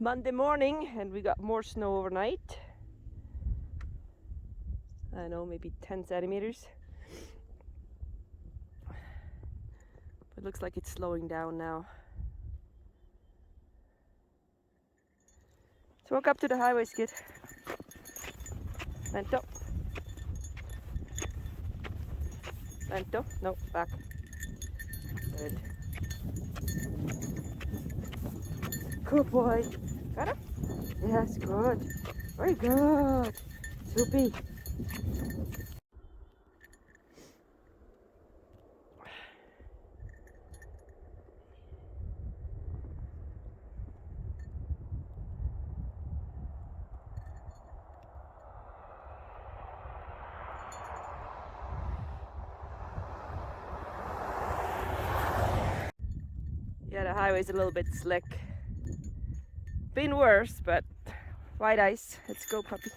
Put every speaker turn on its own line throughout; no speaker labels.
Monday morning and we got more snow overnight. I don't know, maybe 10 centimeters. It looks like it's slowing down now. So walk up to the highway, Skid. Lento. Lento. No, back. Good. Good boy. Got him? Yes, good. Very good. Soupy. Yeah, the highway's a little bit slick. Been worse, but white ice. Let's go, puppy.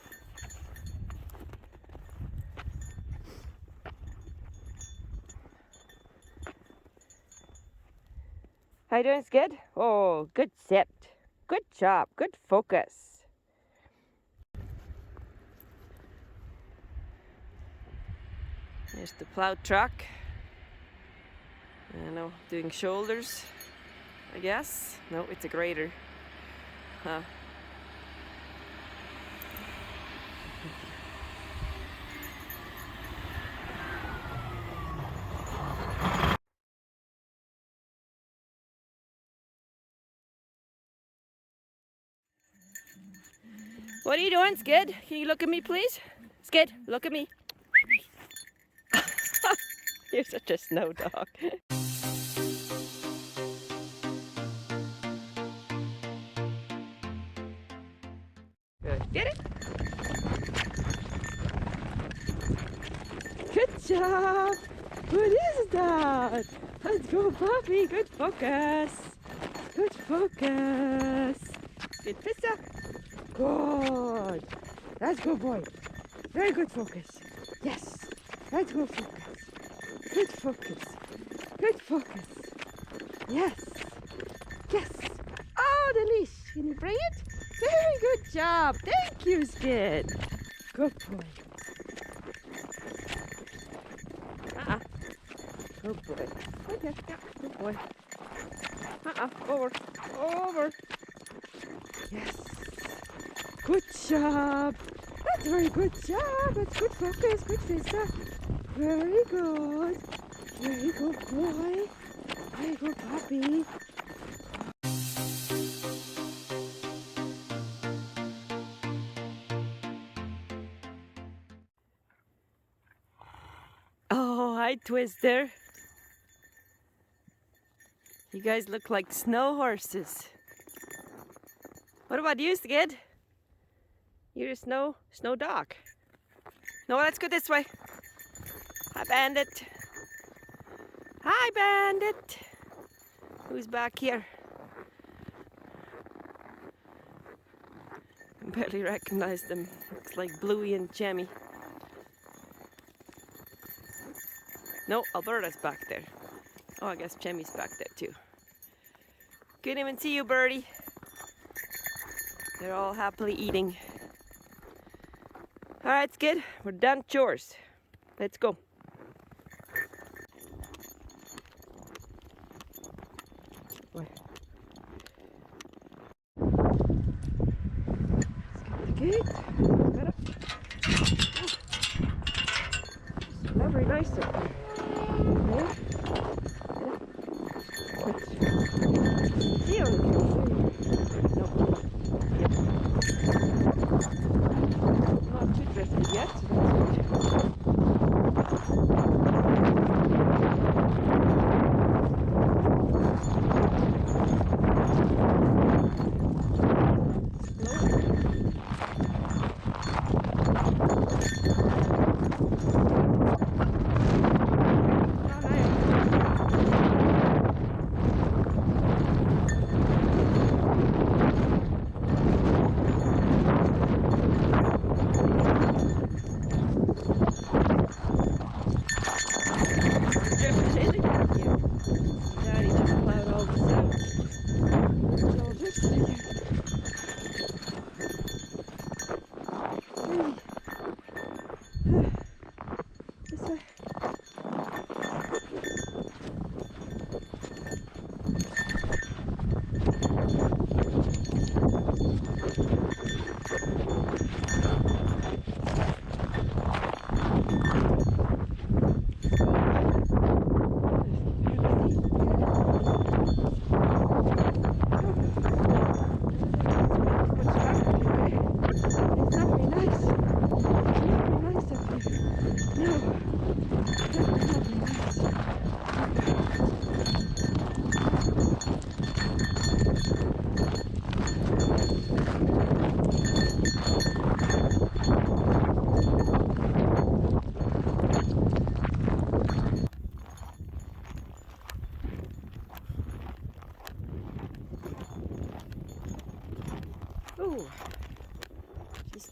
How you doing, Skid? Oh, good sit. Good job. Good focus. There's the plowed truck. I don't know, doing shoulders, I guess. No, it's a grader. Huh. What are you doing, Skid? Can you look at me, please? Skid, look at me. You're such a snow dog. Good. Get it? Good job! What is that? Let's go, puppy. Good focus. Good focus. Good pizza. Good. That's good, boy. Very good focus. Yes. That's good focus. Good focus. Good focus. Yes. Yes. Oh, the leash. Can you bring it? Very good job. Thank you, Skid. Good boy. Good boy. Okay, yeah, good boy. Over. Over. Yes. Good job. That's a very good job. That's good focus. Good vista. Very good. Very good boy. Very good puppy. Oh, hi, Twister. You guys look like snow horses. What about you, Skid? You're a snow dog. No, let's go this way. Hi, Bandit. Hi, Bandit. Who's back here? I barely recognize them. Looks like Bluey and Jammy. No, Alberta's back there. Oh, I guess Chammy's back there too. Couldn't even see you, birdie. They're all happily eating. All right, Skid, we're done chores. Let's go. Let's get the gate. Got it. It's not very nice up there. Yeah. See on the no. Not too drifted yet, so that's good.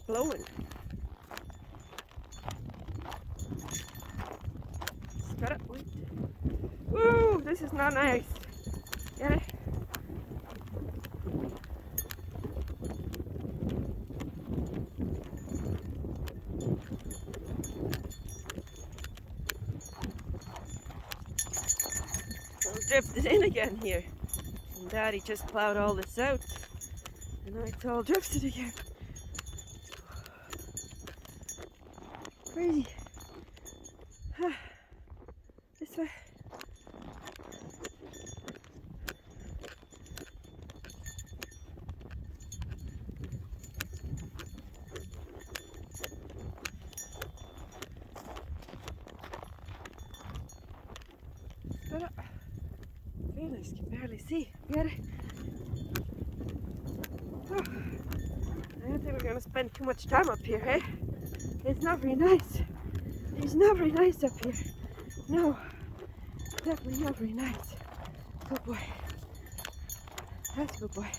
blowing. Got it. Woo! This is not nice. Get it? I'll drift it in again here. And Daddy just plowed all this out. And now it's all drifted again. Crazy. This way. Very nice, can barely see. Get it? Oh, I don't think we're gonna spend too much time up here, eh? It's not very nice. It's not very nice up here. No, definitely not very nice. Good boy. That's a good boy.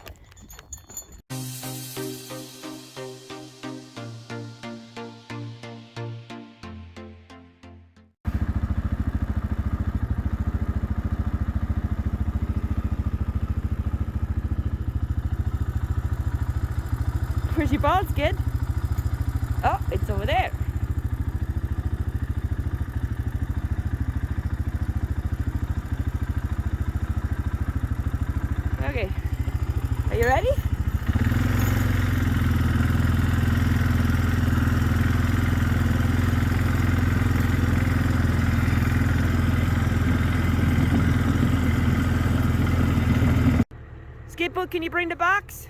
Where's your ball, Skid? Oh, it's over there. Okay, are you ready? Skidboot, can you bring the box?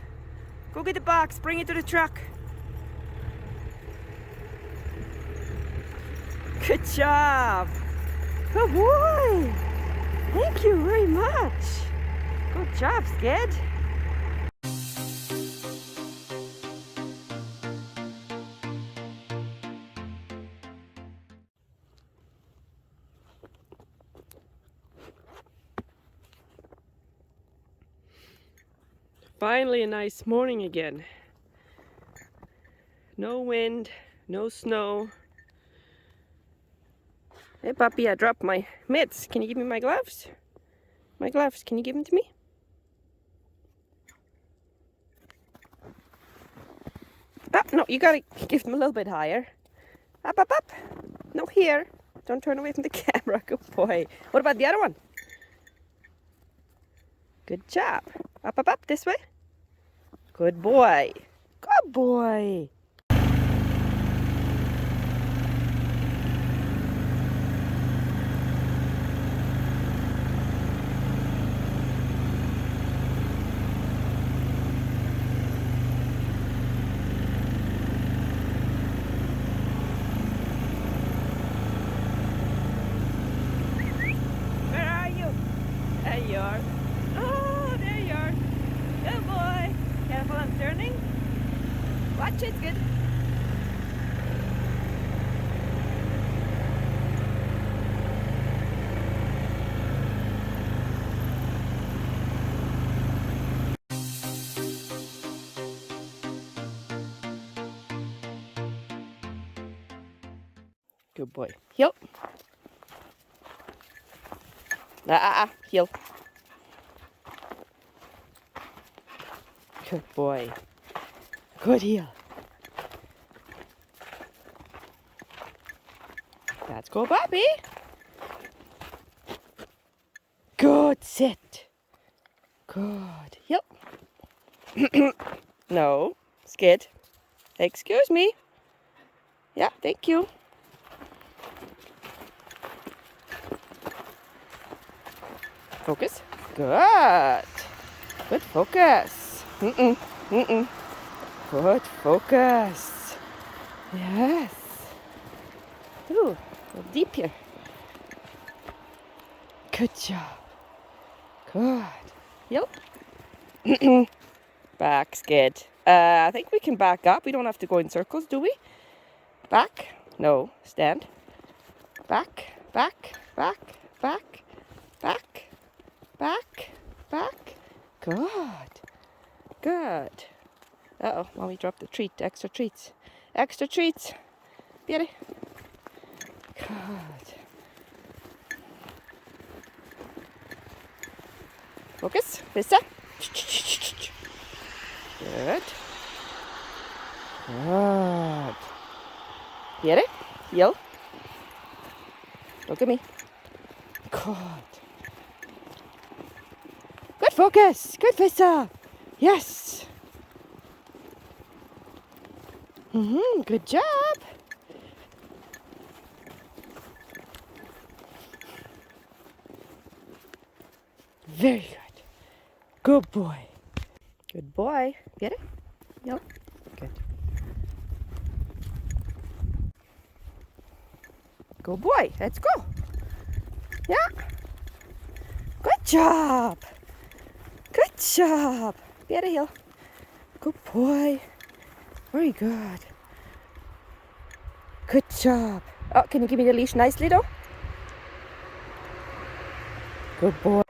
Go get the box, bring it to the truck. Good job. Good boy. Thank you very much. Good job, Skid. Finally a nice morning again. No wind, no snow. Hey puppy, I dropped my mitts. Can you give me my gloves? My gloves, can you give them to me? Oh, no, you gotta give them a little bit higher. Up, up, up. No, here. Don't turn away from the camera. Good boy. What about the other one? Good job. Up, up, up. This way. Good boy. Good boy. There you are. Oh, there you are. Good boy. Careful, I'm turning. Watch it, good. Good boy. Heel. Heel. Good boy. Good heel. Let's go, Bobby. Good sit. Good heel. No, Skid. Excuse me. Yeah, thank you. Focus. Good. Good focus. Good focus. Yes. Ooh, go deep here. Good job. Good. Yep. Back, Skid. I think we can back up. We don't have to go in circles, do we? Back. No. Stand. Back. Back. Back. Back. Back. Back. Back. Good. Good. Uh-oh, Mommy dropped the treat. Extra treats. Extra treats. Viene. Good. Focus. Vista. Good. Good. Viene. Heel. Look at me. Good. Good focus. Good Vista. Yes. Good job. Very good. Good boy. Good boy. Get it? No? Good. Good boy. Let's go. Yeah. Good job. Good job. Get it, heel. Good boy. Very good. Good job. Oh, can you give me the leash nicely, though? Good boy.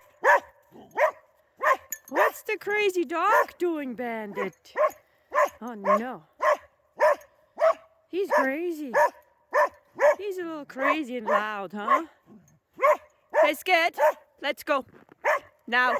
What's the crazy dog doing, Bandit? Oh, no. He's crazy. He's a little crazy and loud, huh? Hey, Skid, let's go. Now.